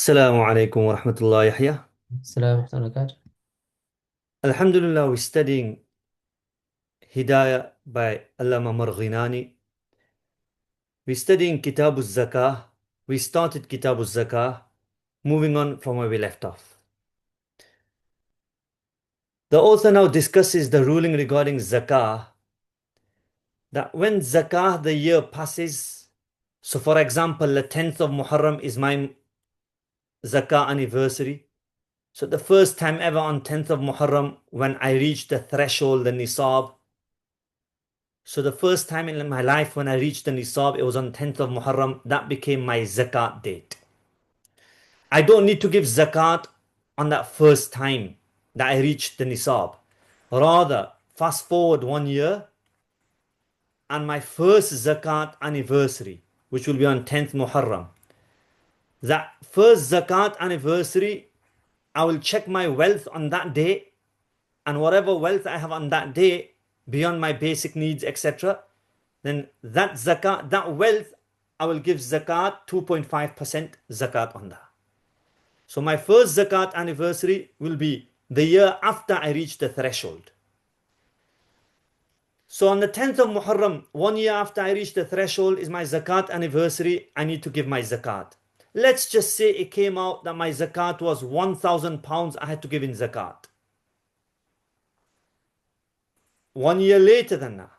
Assalamu alaikum wa rahmatullah Yahya. السلام ورحمة الله وبركاته. Alhamdulillah, we're studying Hidayah by Allama Marghinani. We're studying Kitab al-Zakah. We started Kitab al-Zakah, moving on from where we left off. The author now discusses the ruling regarding Zakah, that when Zakah the year passes, so for example, the 10th of Muharram is my Zakah anniversary. So the first time ever on 10th of Muharram, when I reached the threshold, the nisab. So the first time in my life when I reached the nisab, it was on 10th of Muharram. That became my zakat date. I don't need to give zakat on that first time that I reached the nisab. Rather, fast forward 1 year and my first zakat anniversary, which will be on 10th Muharram. That first zakat anniversary, I will check my wealth on that day, and whatever wealth I have on that day, beyond my basic needs, etc., then that zakat, that wealth, I will give zakat 2.5% zakat on that. So my first zakat anniversary will be the year after I reach the threshold. So on the 10th of Muharram, 1 year after I reach the threshold, is my zakat anniversary. I need to give my zakat. Let's just say it came out that my zakat was £1,000 I had to give in zakat. 1 year later than that,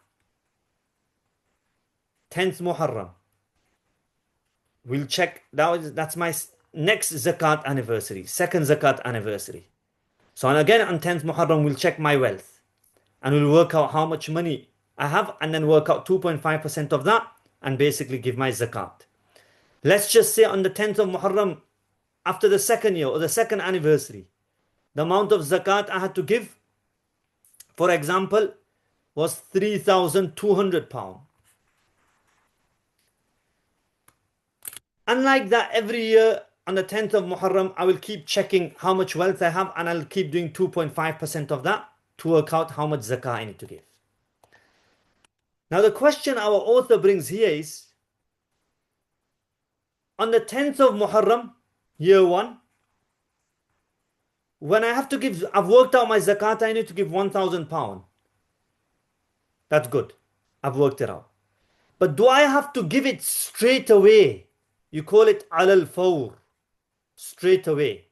10th Muharram, we'll check. That's my next zakat anniversary, second zakat anniversary. So and again on 10th Muharram, we'll check my wealth and we'll work out how much money I have and then work out 2.5% of that and basically give my zakat. Let's just say on the 10th of Muharram, after the second year or the second anniversary, the amount of zakat I had to give, for example, was £3,200. Unlike that, every year on the 10th of Muharram, I will keep checking how much wealth I have and I'll keep doing 2.5% of that to work out how much zakah I need to give. Now, the question our author brings here is, on the 10th of Muharram, year one, when I have to give, I've worked out my zakat, I need to give £1,000. That's good. I've worked it out. But do I have to give it straight away? You call it al-Fawr, straight away.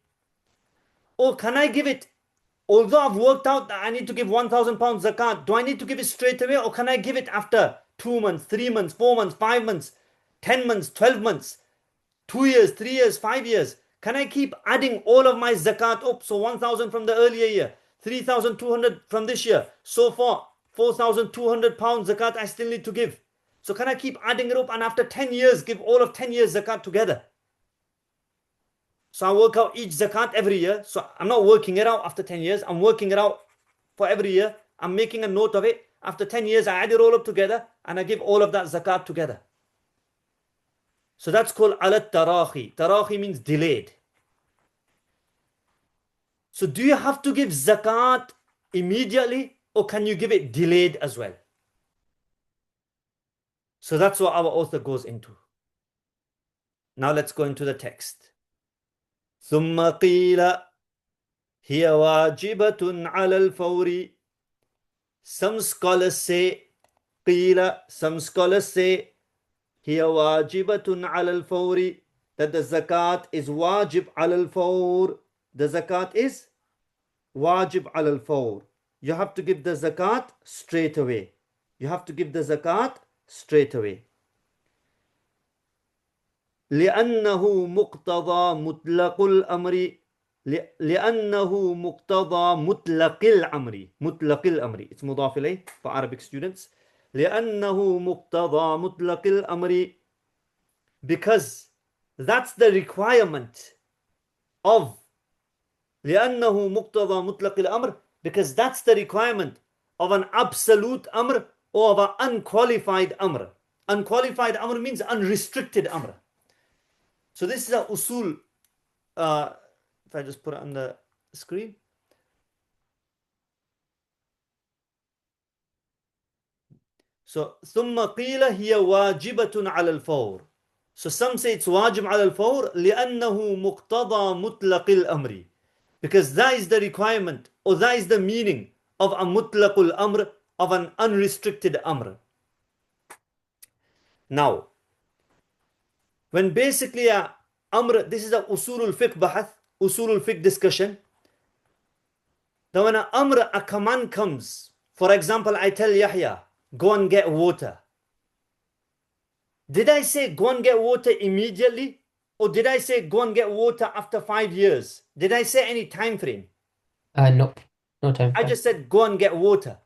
Or can I give it, although I've worked out that I need to give £1,000 zakat, do I need to give it straight away or can I give it after 2 months, 3 months, 4 months, 5 months, 10 months, 12 months, 2 years, 3 years, 5 years? Can I keep adding all of my zakat up? So 1,000 from the earlier year, 3,200 from this year, so far £4,200 zakat I still need to give. So can I keep adding it up and after 10 years give all of 10 years zakat together? So I work out each zakat every year. So I'm not working it out after 10 years. I'm working it out for every year. I'm making a note of it. After 10 years, I add it all up together and I give all of that zakat together. So that's called alat tarahi. Tarahi means delayed. So do you have to give zakat immediately or can you give it delayed as well? So that's what our author goes into. Now let's go into the text. ثم قيل هي واجبة على الفور. Some scholars say قيل, some scholars say هي واجبة على الفور, that the zakat is wajib على الفور. The zakat is wajib على الفور. You have to give the zakat straight away. You have to give the zakat straight away. لأنه مقتضى مطلق الأمر. لأنه مقتضى مطلق الأمر. مطلق الأمر. It's مضاف إليه for Arabic students. لأنه مقتضى مطلق الأمر, because that's the requirement of. لأنه مقتضى مطلق الأمر, because that's the requirement of an absolute amr or of an unqualified amr. Unqualified amr means unrestricted amr. So this is a usul. If I just put it on the screen. So ثم قيل هي واجبة على الفور. So some say it's wajib ala al-fawr لأنه مقتضى مطلق الأمر. Because that is the requirement or that is the meaning of a mutlaqul amr, of an unrestricted amr. Now, when basically a amr, this is a usulul fiqh bahath, usulul fiqh discussion. That when a amr, a command comes, for example, I tell Yahya, go and get water. Did I say go and get water immediately? Or did I say go and get water after 5 years? Did I say any time frame? No, no time I frame. just said go and get water.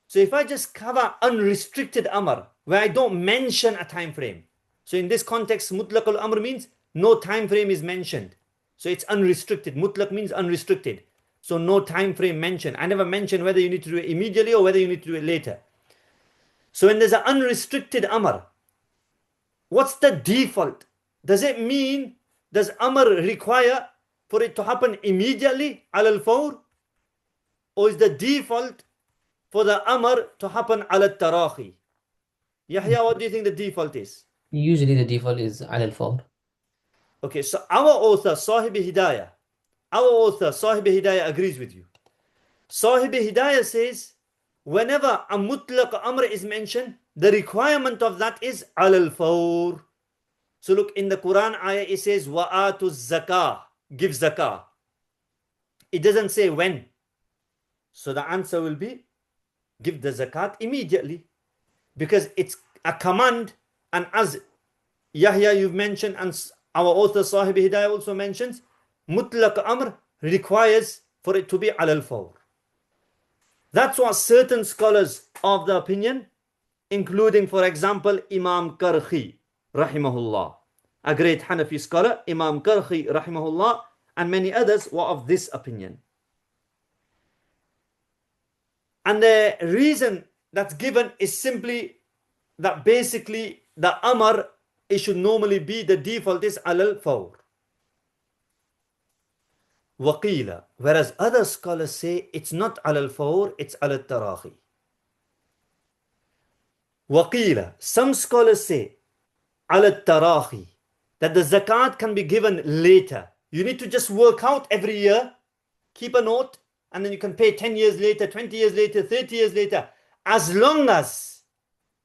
So if I just cover unrestricted amr, where I don't mention a time frame. So in this context, mutlaq al-amr means no time frame is mentioned. So it's unrestricted. Mutlaq means unrestricted. So no time frame mentioned. I never mentioned whether you need to do it immediately or whether you need to do it later. So when there's an unrestricted amr, what's the default? Does it mean, does amr require for it to happen immediately, al-fawr? Or is the default for the amr to happen al-tarahi? Yahya, what do you think the default is? Usually the default is على الفور. Okay, so our author, Sahib Hidayah agrees with you. Sahib Hidayah says, whenever a mutlaq amr is mentioned, the requirement of that is al-fawr. So look, in the Quran ayah, it says, wa'atu zakah, give zakah. It doesn't say when. So the answer will be, give the zakat immediately. Because it's a command, and as Yahya you've mentioned, and our author Sahib Hidayah also mentions, mutlaq amr requires for it to be al-fawr. That's what certain scholars of the opinion, including, for example, Imam Karhi, rahimahullah, a great Hanafi scholar, Imam Karhi, rahimahullah, and many others were of this opinion. And the reason that's given is simply that basically the amr, it should normally be, the default is al-fawr. Waqila, whereas other scholars say it's not al-fawr, it's al-tarahi. Waqila, some scholars say al-tarahi, that the zakat can be given later. You need to just work out every year, keep a note, and then you can pay 10 years later, 20 years later, 30 years later, as long as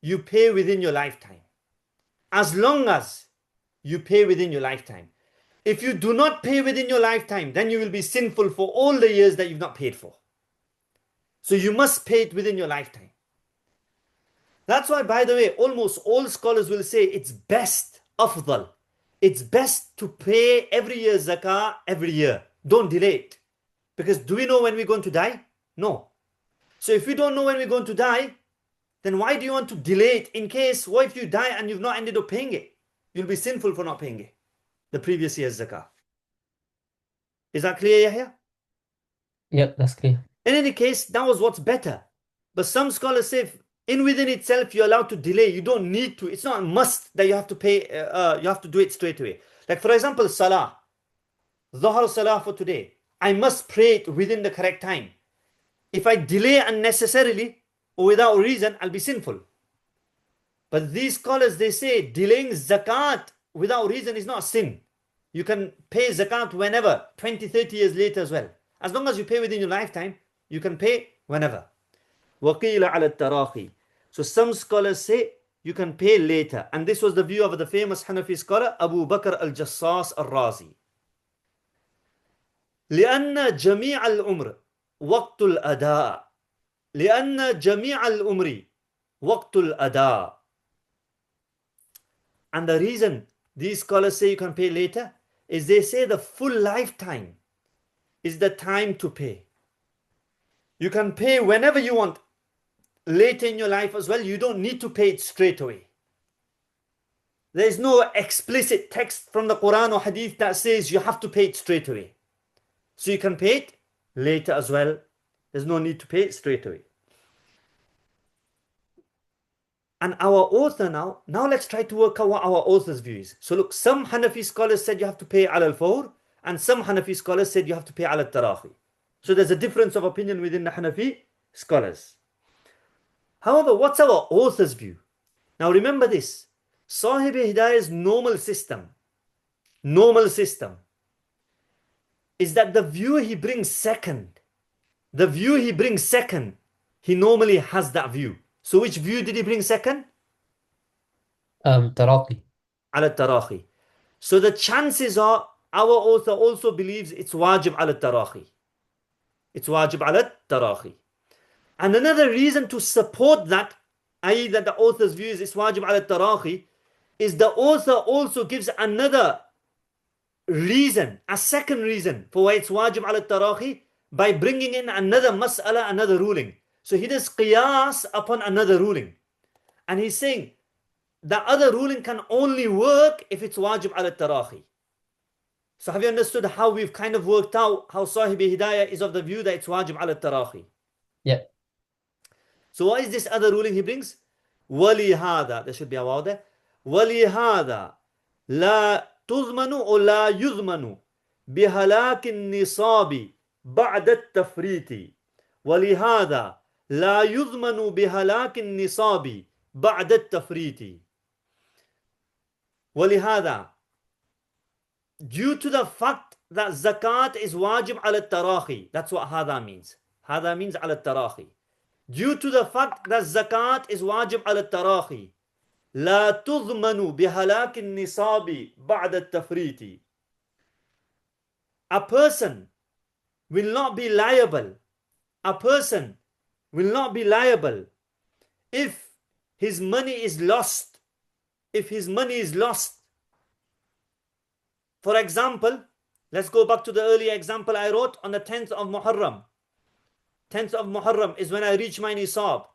you pay within your lifetime. As long as you pay within your lifetime. If you do not pay within your lifetime, then you will be sinful for all the years that you've not paid for. So you must pay it within your lifetime. That's why, by the way, almost all scholars will say it's best, afdal. It's best to pay every year zakah every year. Don't delay it. Because do we know when we're going to die? No. So if we don't know when we're going to die, then why do you want to delay it? In case, what if you die and you've not ended up paying it? You'll be sinful for not paying it. The previous year's zakah. Is that clear, Yahya? Yep, that's clear. In any case, that was what's better. But some scholars say, in within itself, you're allowed to delay. You don't need to. It's not a must that you have to pay. You have to do it straight away. Like for example, salah. Dhuhr salah for today. I must pray it within the correct time. If I delay unnecessarily or without reason, I'll be sinful. But these scholars, they say delaying zakat without reason is not a sin. You can pay zakat whenever, 20, 30 years later as well. As long as you pay within your lifetime, you can pay whenever. وَقِيلَ عَلَى التَّرَاخِي. So some scholars say you can pay later. And this was the view of the famous Hanafi scholar Abu Bakr al-Jassas al-Razi. لأن جميع العمر وقت الأداء. لأن جميع العمر وقت الأداء. And the reason these scholars say you can pay later is they say the full lifetime is the time to pay. You can pay whenever you want later in your life as well. You don't need to pay it straight away. There is no explicit text from the Quran or Hadith that says you have to pay it straight away. So you can pay it later as well. There's no need to pay it straight away. And our author now let's try to work out what our author's view is. So look, some Hanafi scholars said you have to pay al-fawr, and some Hanafi scholars said you have to pay al-tarahi. So there's a difference of opinion within the Hanafi scholars. However, what's our author's view? Now remember this. Sahib Hidayah's normal system is that the view he brings second, he normally has that view. So which view did he bring second? تراقي. Ala tarahi. So the chances are our author also believes it's wajib ala tarahi. It's wajib ala tarahi. And another reason to support that, i.e. that the author's view is it's wajib ala tarahi, is the author also gives another reason, a second reason for why it's wajib ala tarahi, by bringing in another mas'ala, another ruling. So he does qiyas upon another ruling. And he's saying the other ruling can only work if it's wajib ala tarahi. So have you understood how we've kind of worked out how Sahib Hidayah is of the view that it's wajib ala tarahi? Yeah. So what is this other ruling he brings? وَلِهَذَا, there should be a waw there. وَلِهَذَا لَا تُضْمَنُ أو لَا يُضْمَنُ بِهَلَاكِ النِّصَابِ بَعْدَ التَّفْرِيطِ وَلِهَذَا لَا يُضْمَنُ بِهَلَاكِ النِّصَابِ بَعْدَ التَّفْرِيطِ. وَلِهَذَا, due to the fact that zakat is wajib ala tarahi, that's what hada means. Hada means ala tarahi. Due to the fact that zakat is wajib ala tarahi, لا تضمن بهلاك النصاب بعد التفريط. A person will not be liable. A person will not be liable if his money is lost. If his money is lost. For example, let's go back to the earlier example I wrote on the 10th of Muharram. 10th of Muharram is when I reached my nisab.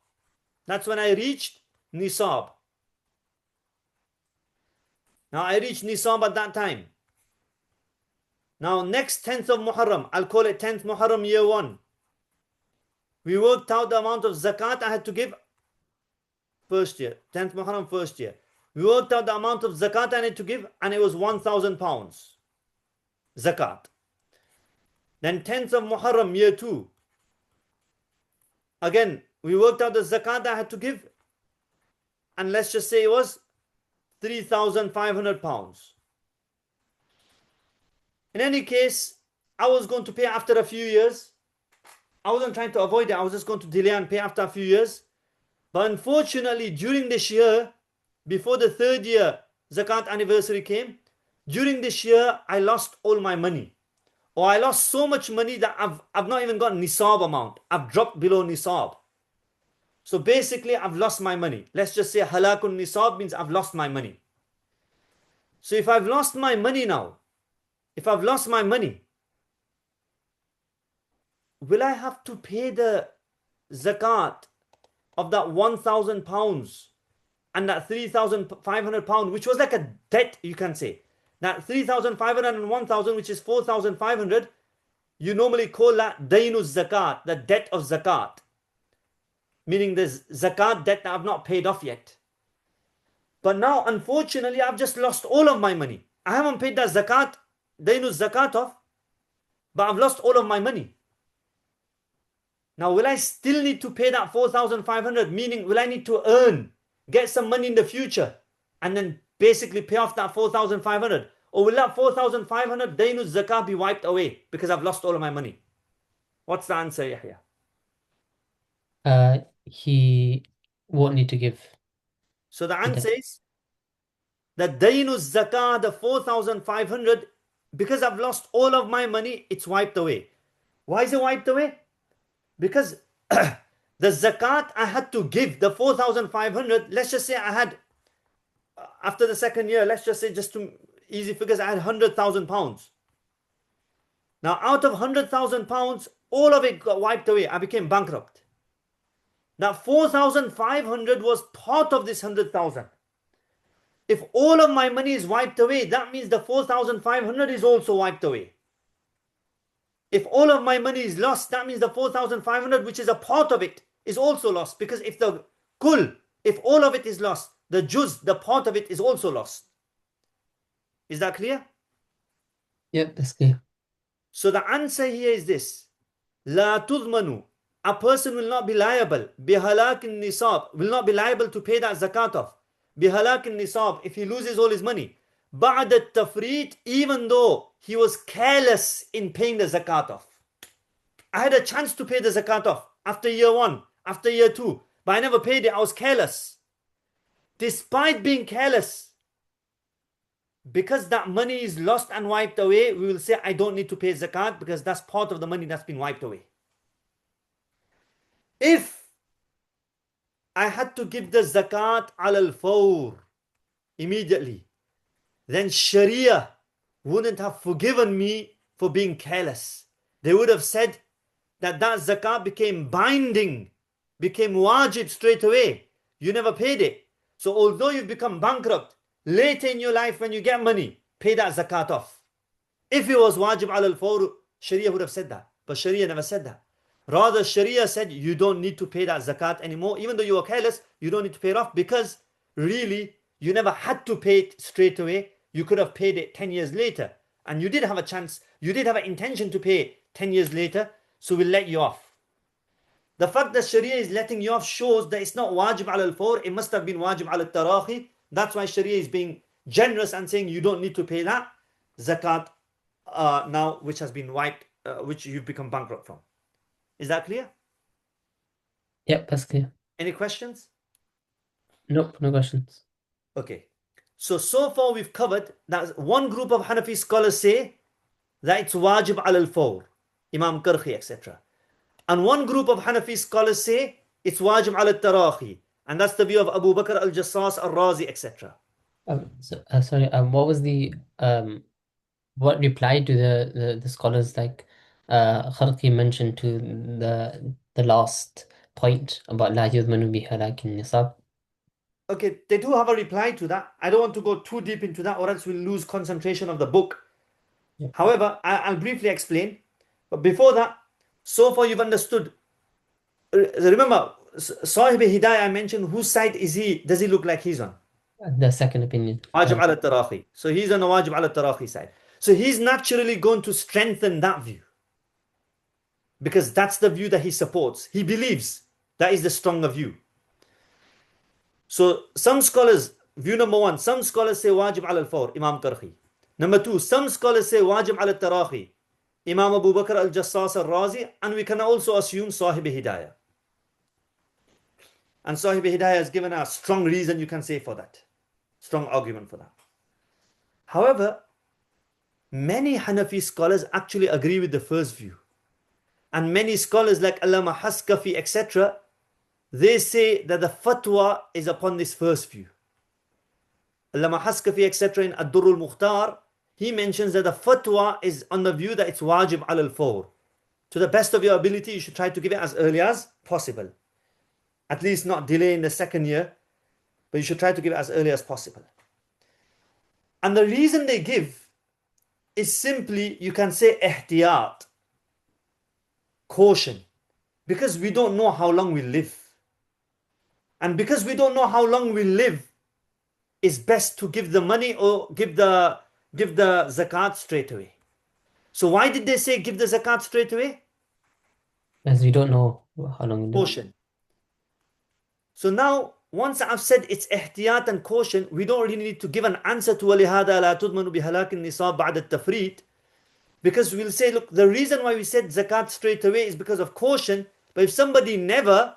That's when I reached nisab. Now I reached nisab at that time. Now next 10th of Muharram, I'll call it 10th Muharram year 1. We worked out the amount of zakat I had to give first year. 10th Muharram first year. We worked out the amount of zakat I need to give, and it was 1,000 pounds. Zakat. Then 10th of Muharram year 2. Again, we worked out the zakat I had to give, and let's just say it was 3,500 pounds. In any case, I was going to pay after a few years. I wasn't trying to avoid it. I was just going to delay and pay after a few years. But unfortunately, during this year, before the third year zakat anniversary came, during this year, I lost all my money. Or I lost so much money that I've not even got nisab amount. I've dropped below nisab. So basically, I've lost my money. Let's just say halakun nisab means I've lost my money. So if I've lost my money now, will I have to pay the zakat of that 1,000 pounds and that 3,500 pounds, which was like a debt, you can say. That 3,500 and 1,000, which is 4,500, you normally call that daynuz zakat, the debt of zakat. Meaning there's zakat debt that I've not paid off yet. But now, unfortunately, I've just lost all of my money. I haven't paid that zakat, daynuz zakat off, but I've lost all of my money. Now, will I still need to pay that 4,500? Meaning, will I need to earn, get some money in the future, and then basically pay off that 4,500? Or will that 4,500 daynuz zakat be wiped away because I've lost all of my money? What's the answer, Yahya? He won't need to give. So the answer is that daynuz zakah, the 4,500, because I've lost all of my money, it's wiped away. Why is it wiped away? Because the zakat I had to give, the 4,500, let's just say I had, after the second year, let's just say, just to easy figures, I had 100,000 pounds. Now out of 100,000 pounds, all of it got wiped away. I became bankrupt. Now 4,500 was part of this 100,000. If all of my money is wiped away, that means the 4,500 is also wiped away. If all of my money is lost, that means the 4,500, which is a part of it, is also lost. Because if the kul, if all of it is lost, the juz, the part of it, is also lost. Is that clear? Yep, that's clear. So the answer here is this. La tudmanu. A person will not be liable. Bihalak nisab. Will not be liable to pay that zakat off. بهلاك النصاب, if he loses all his money, بعد التفريط, even though he was careless in paying the zakat off. I had a chance to pay the zakat off after year one, after year two, but I never paid it. I was careless. Despite being careless, because that money is lost and wiped away, we will say, I don't need to pay zakat because that's part of the money that's been wiped away. If I had to give the zakat al-fawr immediately, then Sharia wouldn't have forgiven me for being careless. They would have said that that zakat became binding, became wajib straight away. You never paid it. So although you've become bankrupt, later in your life when you get money, pay that zakat off. If it was wajib al-fawr, Sharia would have said that. But Sharia never said that. Rather, Sharia said you don't need to pay that zakat anymore. Even though you were careless, you don't need to pay it off because really, you never had to pay it straight away. You could have paid it 10 years later. And you did have a chance, you did have an intention to pay it 10 years later, so we'll let you off. The fact that Sharia is letting you off shows that it's not wajib al-fawr, it must have been wajib al-tarahi. That's why Sharia is being generous and saying you don't need to pay that zakat now, which has been wiped, which you've become bankrupt from. Is that clear? Yep, that's clear. Any questions? Nope, no questions. Okay. So far we've covered that one group of Hanafi scholars say that it's wajib al-fawr, Imam Karhi, etc. And one group of Hanafi scholars say it's wajib al-tarahi. And that's the view of Abu Bakr al-Jassas al-Razi, etc. Sorry, what was the what reply to the scholars like Kharqi mentioned to the last point about la yudmanu biha lakin nisab? Okay, they do have a reply to that. I don't want to go too deep into that or else we'll lose concentration of the book. Yep. However, I'll briefly explain. But before that, so far you've understood. Remember, Sahib Hidayah I mentioned, whose side does he look like he's on? The second opinion. Wajib ala tarahi. So he's on the wajib ala tarahi side. So he's naturally going to strengthen that view. Because that's the view that he supports. He believes that is the stronger view. So some scholars, view number one, some scholars say wajib ala al-fawr, Imam Karhi. Number two, some scholars say wajib ala tarahi, Imam Abu Bakr al-Jassas al-Razi, and we can also assume Sahib Hidayah. And Sahib Hidayah has given a strong reason you can say for that. Strong argument for that. However, many Hanafi scholars actually agree with the first view. And many scholars like Allama Haskafi, etc., they say that the fatwa is upon this first view. Allama Haskafi, etc., in Ad-Durrul Mukhtar, he mentions that the fatwa is on the view that it's wajib al-fawr. To the best of your ability, you should try to give it as early as possible. At least not delay in the second year, but you should try to give it as early as possible. And the reason they give is simply, you can say ihtiyat, caution, because we don't know how long we live. And because we don't know how long we live, it's best to give the money or give the zakat straight away. So why did they say give the zakat straight away? As we don't know how long we live. Caution. So now, once I've said it's ihtiyat and caution, we don't really need to give an answer to وَلِهَذَا لَا تُضْمَنُ بِهَلَاكِ النِّصَابِ بَعْدَ التَّفْرِيط. Because we'll say, look, the reason why we said zakat straight away is because of caution. But if somebody never,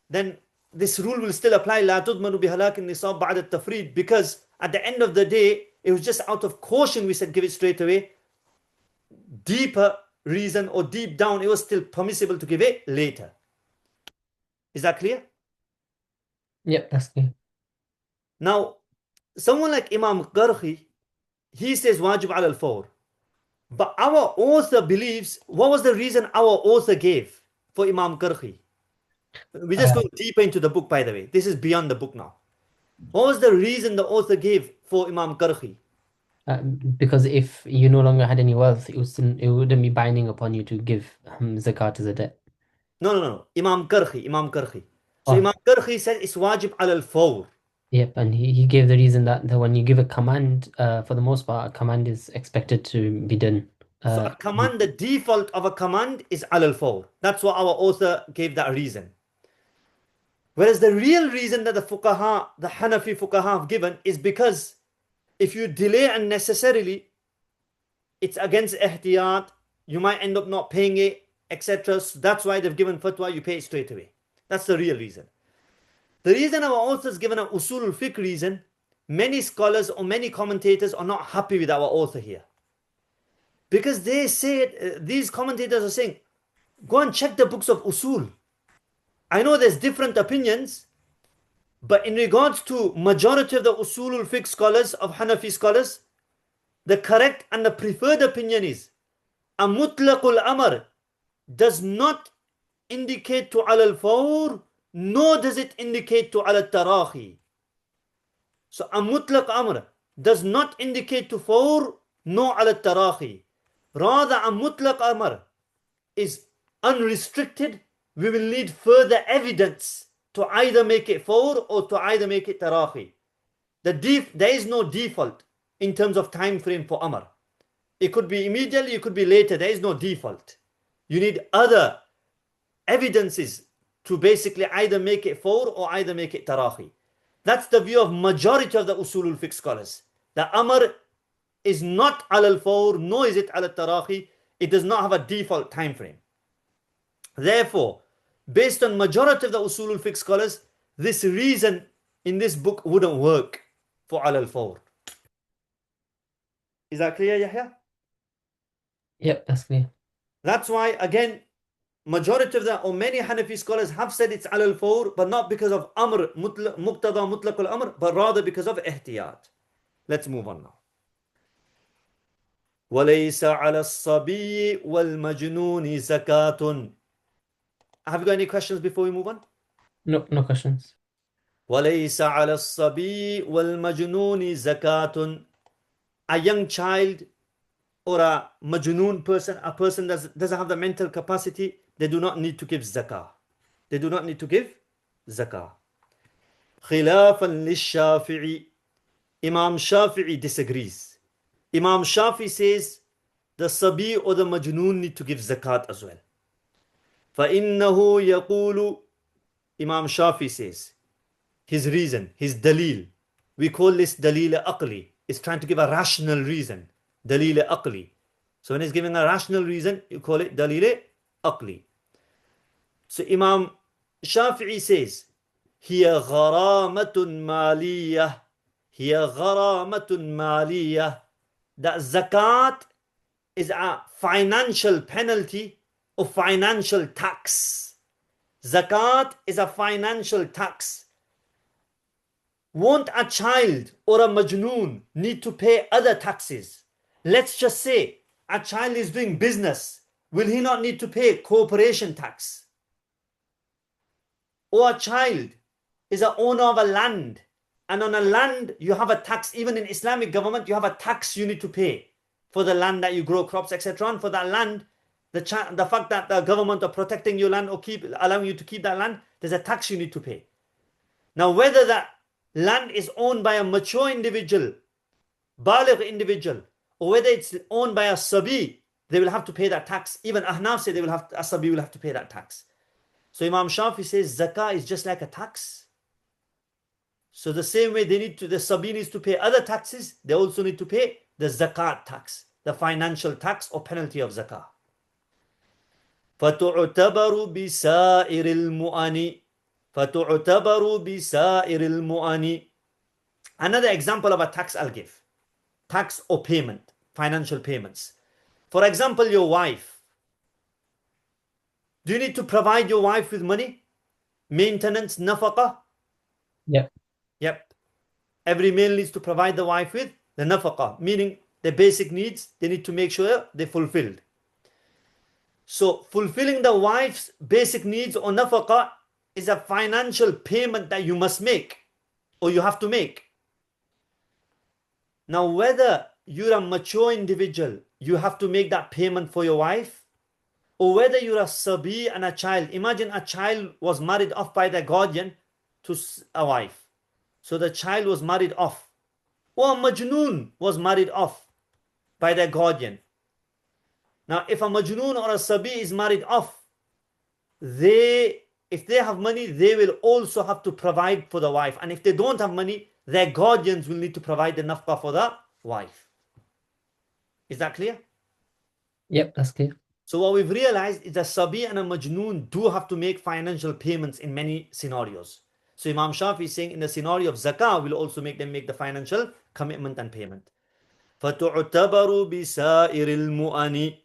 then this rule will still apply. لا تضمن بهلاك النصاب بعد التفريط. Because at the end of the day, it was just out of caution we said give it straight away. Deeper reason or deep down, it was still permissible to give it later. Is that clear? Yep, that's clear. Now, someone like Imam Qarhi, he says wajib ala al-fawr. But our author believes, what was the reason our author gave for Imam Qarhi? We're just going deeper into the book, by the way. This is beyond the book now. What was the reason the author gave for Imam Qarhi? Because if you no longer had any wealth, it wouldn't be binding upon you to give zakat as a debt. No. Imam Qarhi. So Oh. Imam Qarhi said it's wajib ala al-fawr. Yep, and he gave the reason that when you give a command, for the most part, a command is expected to be done. So a command, the default of a command is ala al-fawr. That's what our author gave that reason. Whereas the real reason that the fuqaha, the Hanafi fuqaha have given is because if you delay unnecessarily, it's against ihtiyat, you might end up not paying it, etc. So that's why they've given fatwa, you pay it straight away. That's the real reason. The reason our author's given an usul al-fiqh reason, many scholars or many commentators are not happy with our author here. Because they say, these commentators are saying, go and check the books of usul. I know there's different opinions, but in regards to majority of the usul al-fiqh scholars, of Hanafi scholars, the correct and the preferred opinion is a mutlaqul amr does not indicate to al-fawr, nor does it indicate to al-tarahi. So a mutlaq amr does not indicate to fawr, nor al-tarahi. Rather, a mutlaq amr is unrestricted. We will need further evidence to either make it fawr or to either make it tarahi. There is no default in terms of time frame for amr. It could be immediately, it could be later. There is no default. You need other evidences to basically either make it fawr or either make it tarahi. That's the view of majority of the usulul fiqh scholars. The amr is not al-fawr, nor is it al-tarahi. It does not have a default time frame. Therefore, based on majority of the usulul fiqh scholars, this reason in this book wouldn't work for al-fawr. Is that clear, Yahya? Yep, that's clear. That's why, again, majority of the, or many Hanafi scholars have said it's al-fawr, but not because of amr, muqtada mutlaq al-amr, but rather because of ihtiyat. Let's move on now. وَلَيْسَ عَلَى الصَّبِيِّ وَالْمَجْنُونِ زَكَاتٌ. Have you got any questions before we move on? No, no questions. وَلَيْسَ عَلَى الصَّبِيِّ وَالْمَجْنُونِ زَكَاتٌ. A young child or a majnoon person, a person that doesn't have the mental capacity, they do not need to give zakah. They do not need to give zakah. خِلَافًا لِلشَّافِعِ. Imam Shafi'i disagrees. Imam Shafi says the sabi or the majnoon need to give zakat as well. فَإِنَّهُ يَقُولُ. Imam Shafi says, his reason, his dalil, we call this dalil aqli. It's trying to give a rational reason. Dalil aqli. So when he's giving a rational reason, you call it dalil aqli. So Imam Shafi'i says, هي غرامة مالية. هي غرامة مالية. That zakat is a financial penalty or financial tax. Zakat is a financial tax. Won't a child or a majnoon need to pay other taxes? Let's just say a child is doing business. Will he not need to pay corporation tax? Or a child is an owner of a land, and on a land you have a tax. Even in Islamic government, you have a tax you need to pay for the land that you grow crops, etc. And for that land, the fact that the government are protecting your land or allowing you to keep that land, there's a tax you need to pay. Now, whether that land is owned by a mature individual, baligh individual, or whether it's owned by a sabi, they will have to pay that tax. Even Ahnaf say a sabi will have to pay that tax. So Imam Shafi says zakah is just like a tax. So the same way the sabi needs to pay other taxes, they also need to pay the zakat tax, the financial tax or penalty of zakah. فَتُعْتَبَرُ بِسَائِرِ الْمُؤَنِ. فَتُعْتَبَرُ بِسَائِرِ الْمُؤَنِ. Another example of a tax I'll give. Tax or payment, financial payments. For example, your wife. Do you need to provide your wife with money? Maintenance, nafaqah? Yep. Yep. Every male needs to provide the wife with the nafaqah, meaning the basic needs, they need to make sure they're fulfilled. So fulfilling the wife's basic needs or nafaqah is a financial payment that you must make or you have to make. Now, whether you're a mature individual, you have to make that payment for your wife, or whether you're a sabi and a child. Imagine a child was married off by the guardian to a wife. So the child was married off. Or a majnoon was married off by their guardian. Now, if a majnoon or a sabi is married off, they if they have money, they will also have to provide for the wife. And if they don't have money, their guardians will need to provide the nafqa for the wife. Is that clear? Yep, that's clear. So what we've realized is that Sabi and a Majnoon do have to make financial payments in many scenarios. So Imam Shafi is saying in the scenario of zakah, will also make them make the financial commitment and payment. فَتُعْتَبَرُ بِسَائِرِ الْمُؤَنِ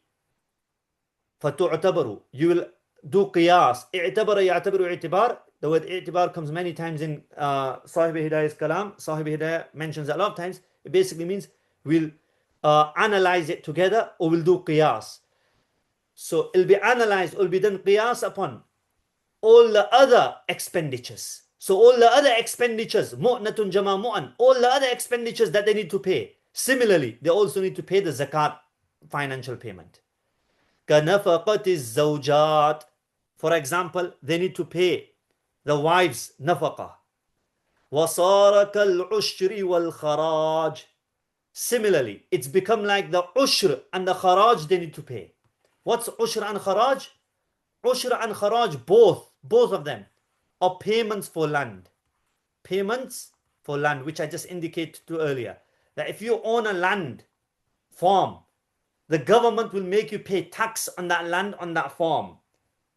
فَتُعْتَبَرُ You will do qiyas. اعتبر يعتبر اعتبار. The word i'tibar comes many times in Sahib Hidayah's kalam. Sahib Hidayah mentions a lot of times. It basically means we'll analyze it together or we'll do qiyas. So it'll be analyzed, it'll be done qiyas upon all the other expenditures. So all the other expenditures, mu'natun jama mu'an, all the other expenditures that they need to pay. Similarly, they also need to pay the zakat financial payment. كَنَفَقَةِ الزَّوْجَاتِ For example, they need to pay the wives' nafaqah. وَصَارَ كَالْعُشْرِ وَالْخَرَاجِ Similarly, it's become like the ushr and the kharaj they need to pay. What's ushr and kharaj? Ushr and kharaj, both of them are payments for land. Payments for land, which I just indicated to earlier. That if you own a land, farm, the government will make you pay tax on that land, on that farm.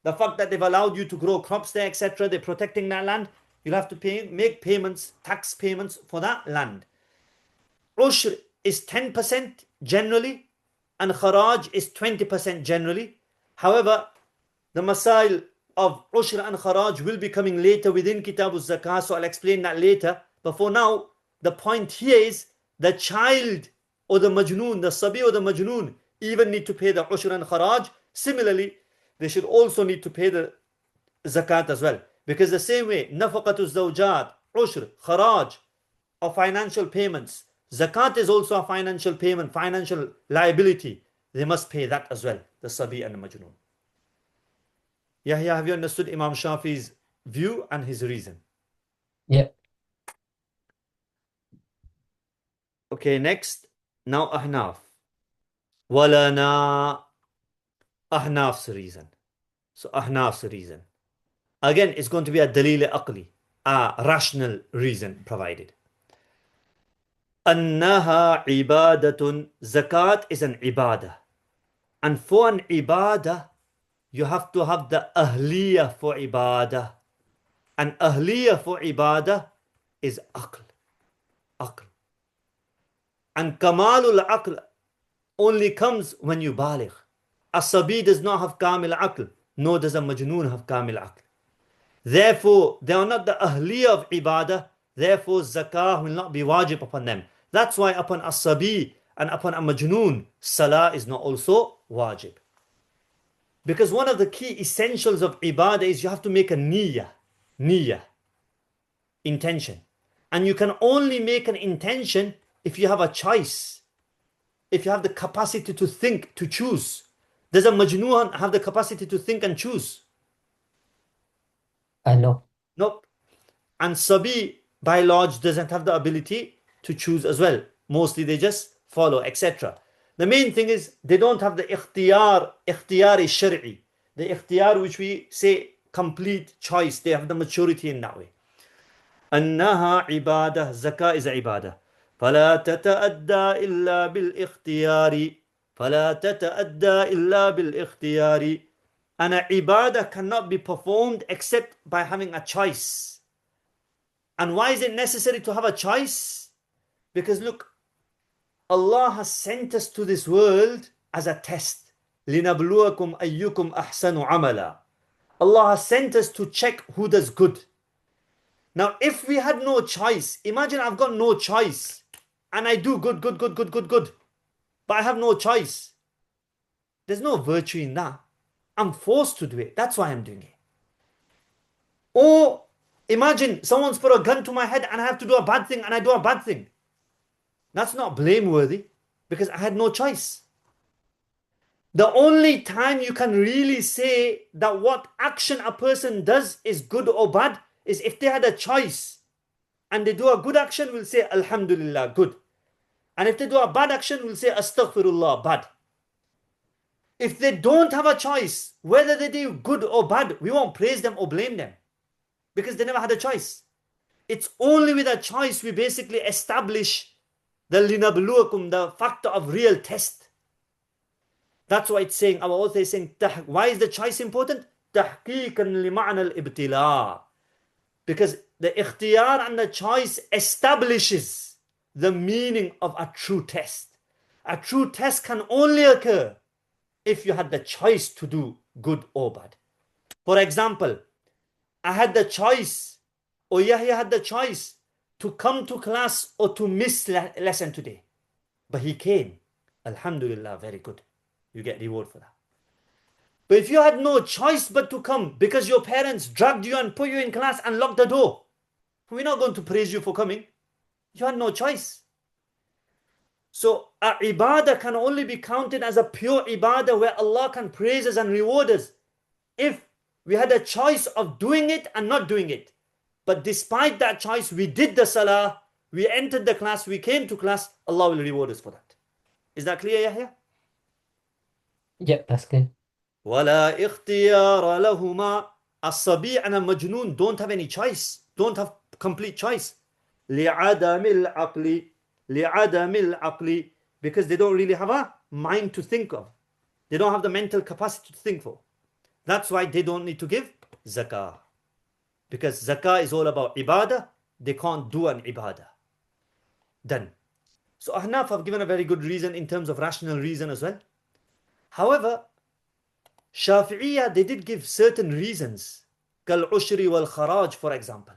The fact that they've allowed you to grow crops there, etc., they're protecting that land, you'll have to make payments, tax payments for that land. Ushr is 10% generally, and kharaj is 20% generally. However, the masail of ushr and kharaj will be coming later within Kitab al-Zakat, so I'll explain that later. But for now, the point here is the child or the majnoon, the sabi or the majnoon, even need to pay the ushr and kharaj. Similarly, they should also need to pay the zakat as well. Because the same way, nafaqatu zawjat, ushr, kharaj are financial payments. Zakat is also a financial payment, financial liability. They must pay that as well, the sabi and the majnoon. Yahya, have you understood Imam Shafi's view and his reason? Yep. Okay, next. Now Ahnaf. Walana. Ahnaf's reason. So Ahnaf's reason. Again, it's going to be a dalil aqli, a rational reason provided. Annaha ibadatun. Zakat is an ibadah. And for an ibadah, you have to have the ahliyah for ibadah. And ahliyah for ibadah is aql. Aql. And kamalul aql only comes when you baligh. As-sabi does not have kamil aql, nor does a majnoon have kamil aql. Therefore, they are not the ahliyah of ibadah. Therefore, zakah will not be wajib upon them. That's why upon as-sabi and upon a majnoon, salah is not also wajib. Because one of the key essentials of ibadah is you have to make a niyyah, intention. And you can only make an intention if you have a choice, if you have the capacity to think, to choose. Does a majnoon have the capacity to think and choose? No. Nope. And sabi, by large, doesn't have the ability to choose as well. Mostly they just follow, etc. The main thing is they don't have the ikhtiyar is shari'i. The ikhtiyar which we say complete choice. They have the maturity in that way. أنها عبادة. Zakah is a ibadah. فلا تتأدى إلا بالاختيار. فلا تتأدى إلا بالاختيار. And an ibadah cannot be performed except by having a choice. And why is it necessary to have a choice? Because look, Allah has sent us to this world as a test. لِنَبْلُوَكُمْ أَيُّكُمْ أَحْسَنُ عَمَلًا. Allah has sent us to check who does good. Now, if we had no choice, imagine I've got no choice and I do good, but I have no choice. There's no virtue in that. I'm forced to do it. That's why I'm doing it. Or imagine someone's put a gun to my head and I have to do a bad thing and I do a bad thing. That's not blameworthy because I had no choice. The only time you can really say that what action a person does is good or bad is if they had a choice and they do a good action, we'll say Alhamdulillah, good. And if they do a bad action, we'll say Astaghfirullah, bad. If they don't have a choice, whether they do good or bad, we won't praise them or blame them because they never had a choice. It's only with a choice we basically establish the linabluwakum, the factor of real test. That's why it's saying, our author is saying, why is the choice important? تحقيقا لمعنى الابتلاء. Because the ikhtiyar and the choice establishes the meaning of a true test. A true test can only occur if you had the choice to do good or bad. For example, I had the choice, or Yahya had the choice to come to class or to miss lesson today. But he came. Alhamdulillah, very good. You get reward for that. But if you had no choice but to come because your parents dragged you and put you in class and locked the door, we're not going to praise you for coming. You had no choice. So a ibadah can only be counted as a pure ibadah where Allah can praise us and reward us if we had a choice of doing it and not doing it. But despite that choice, we did the salah, we entered the class, we came to class, Allah will reward us for that. Is that clear, Yahya? Yep, that's clear. وَلَا اخْتِيَارَ لَهُمَا. As-sabi' and a-majnoon don't have any choice, don't have complete choice. لِعَدَمِ الْعَقْلِ لِعَدَمِ الْعَقْلِ. Because they don't really have a mind to think of. They don't have the mental capacity to think for. That's why they don't need to give zakah. Because zakah is all about ibadah. They can't do an ibadah. Done. So Ahnaf have given a very good reason in terms of rational reason as well. However, Shafi'iyah, they did give certain reasons. Kal ushri wal kharaj, for example.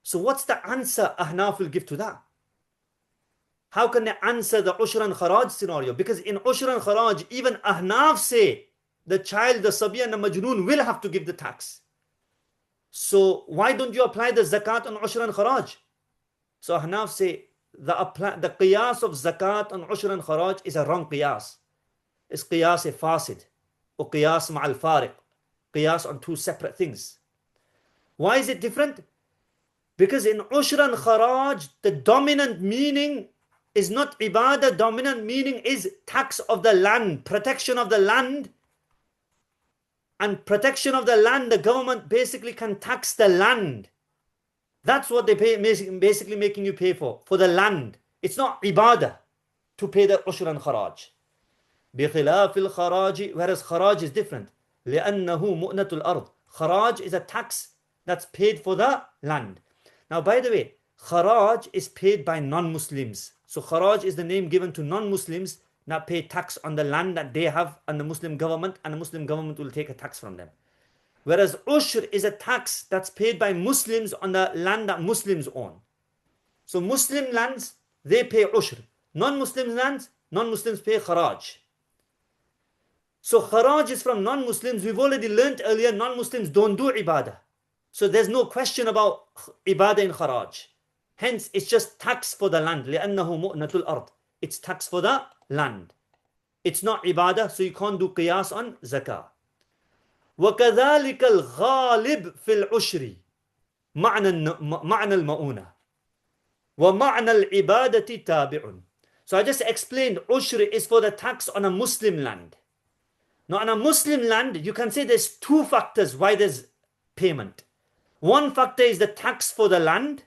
So what's the answer Ahnaf will give to that? How can they answer the ushra and kharaj scenario? Because in ushra and kharaj, even Ahnaf say the child, the sabi and the majnoon will have to give the tax. So why don't you apply the zakat on ushra and kharaj? So Ahnaf say the qiyas of zakat on ushra and kharaj is a wrong qiyas. It's qiyas fasid or qiyas ma'al fariq. Qiyas on two separate things. Why is it different? Because in ushra and kharaj, the dominant meaning is not ibadah, dominant meaning is tax of the land, protection of the land. And protection of the land, the government basically can tax the land. That's what they pay, basically making you pay for the land. It's not ibadah to pay the ushra and kharaj. بخلاف الخراج, whereas kharaj is different. لأنه مؤنة الأرض. Kharaj is a tax that's paid for the land. Now, by the way, kharaj is paid by non-Muslims. So kharaj is the name given to non-Muslims that pay tax on the land that they have on the Muslim government, and the Muslim government will take a tax from them. Whereas ushr is a tax that's paid by Muslims on the land that Muslims own. So Muslim lands, they pay ushr. Non-Muslim lands, non-Muslims pay kharaj. So kharaj is from non-Muslims. We've already learned earlier, non-Muslims don't do ibadah. So there's no question about ibadah in kharaj. Hence, it's just tax for the land. لأنه مؤنة الأرض. It's tax for the land. It's not ibadah, so you can't do qiyas on zakah. وكذلك الغالب في العشر معنى المؤونة ومعنى العبادة تابع. So I just explained ushr is for the tax on a Muslim land. Now on a Muslim land, you can say there's two factors why there's payment. One factor is the tax for the land.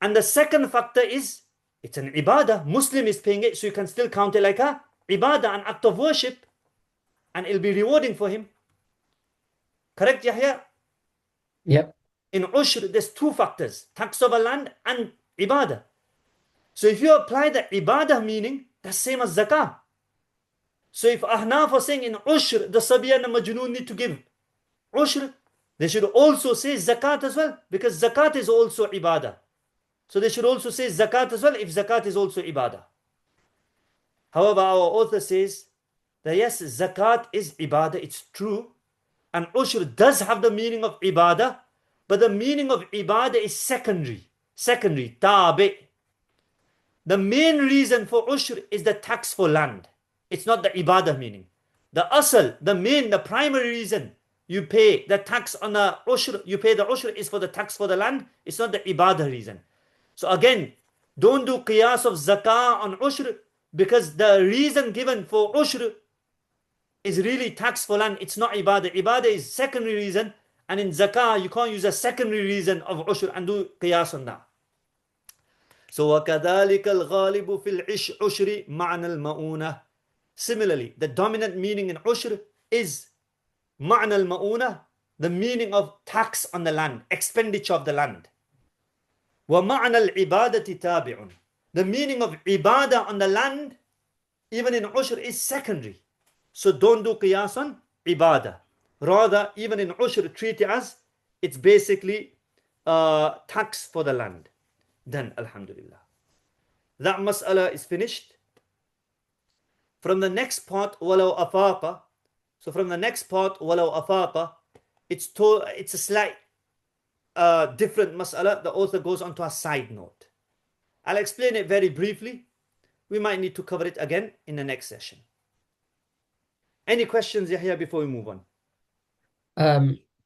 And the second factor is, it's an ibadah. Muslim is paying it, so you can still count it like a ibadah, an act of worship. And it'll be rewarding for him. Correct, Yahya? Yep. In ushr, there's two factors. Tax of a land and ibadah. So if you apply the ibadah meaning, that's same as zakah. So if Ahnaf are saying in ushr, the sabi and the majnoon need to give ushr, they should also say zakat as well. Because zakat is also ibadah. So they should also say zakat as well if zakat is also ibadah. However, our author says that yes, zakat is ibadah, it's true. And ushr does have the meaning of ibadah, but the meaning of ibadah is secondary. Secondary, tabi. The main reason for ushr is the tax for land. It's not the ibadah meaning. The asal, the primary reason you pay the tax on the ushr, you pay the ushr is for the tax for the land. It's not the ibadah reason. So again, don't do qiyas of zakah on ushr because the reason given for ushr is really tax for land. It's not ibadah. Ibadah is secondary reason, and in zakah you can't use a secondary reason of ushr and do qiyas on that. So وَكَذَلِكَ الْغَالِبُ فِي الْعُشْرِ مَعْنَى الْمَؤُونَةِ. Similarly, the dominant meaning in ushr is معنى المؤونة, the meaning of tax on the land, expenditure of the land. وَمَعْنَى الْعِبَادَةِ تَابِعٌ. The meaning of ibadah on the land, even in ushr, is secondary. So don't do qiyas on ibadah. Rather, even in ushr, treat it as it's basically tax for the land. Then, alhamdulillah. That mas'ala is finished. From the next part, وَلَوْ أَفَاقَ. So from the next part, وَلَوْ أَفَاقَ, it's a slight different mas'ala. The author goes on to a side note. I'll explain it very briefly. We might need to cover it again in the next session. Any questions, Yahya, before we move on?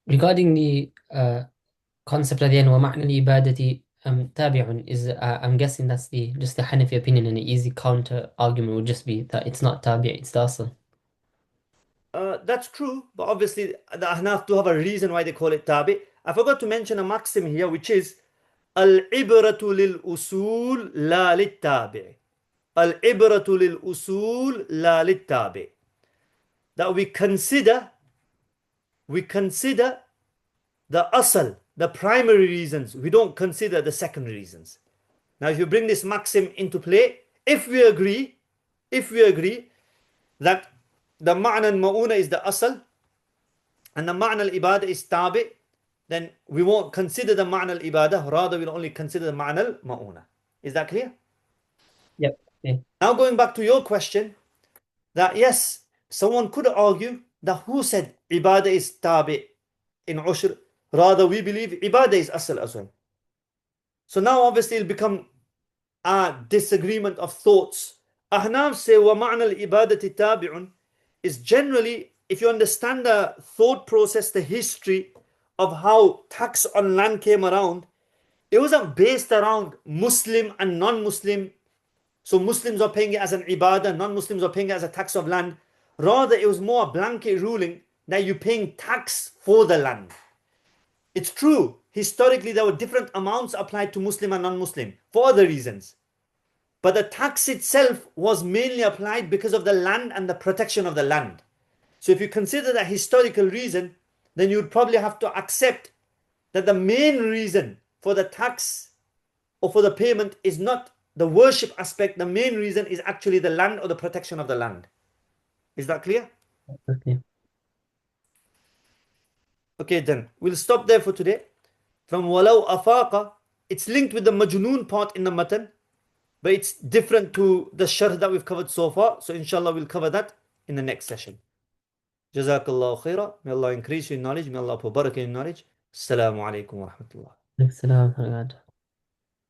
Regarding the concept at the end, وَمَعْنَى الْإِبَادَةِ تَابِعٌ, is I'm guessing that's just the Hanafi opinion, and an easy counter argument would just be that it's not tabi', it's the asl. That's true, but obviously the Ahnaf do have a reason why they call it tabi. I forgot to mention a maxim here, which is al-ibratu lil-usul la lit-tabi'. Al-ibratu lil-usul la lit-tabi'. That we consider the asal, the primary reasons. We don't consider the secondary reasons. Now, if you bring this maxim into play, if we agree that the ma'na al-ma'una is the asal and the ma'na al-ibadah is tabi', then we won't consider the ma'na al-ibadah, rather we'll only consider the ma'na al-ma'una. Is that clear? Yep. Yeah. Now going back to your question, that yes, someone could argue that who said ibadah is tabi' in ushr? Rather we believe ibadah is asal as well. So now obviously it'll become a disagreement of thoughts. Ahnaf say وَمَعْنَى الْإِبَادَةِ تَابِعٌ is generally, if you understand the thought process, the history of how tax on land came around, it wasn't based around Muslim and non-Muslim. So Muslims are paying it as an ibadah, non-Muslims are paying it as a tax of land. Rather, it was more a blanket ruling that you're paying tax for the land. It's true, historically there were different amounts applied to Muslim and non-Muslim for other reasons. But the tax itself was mainly applied because of the land and the protection of the land. So if you consider that historical reason, then you would probably have to accept that the main reason for the tax or for the payment is not the worship aspect. The main reason is actually the land or the protection of the land. Is that clear? Okay. Okay, then we'll stop there for today. From walau afaqa, it's linked with the majnoon part in the matan, but it's different to the sharh that we've covered so far. So inshallah we'll cover that in the next session. Jazakallahu khaira. May Allah increase your knowledge. May Allah put barakah in knowledge. Assalamu alaikum wa rahmatullah. Thanks a lot.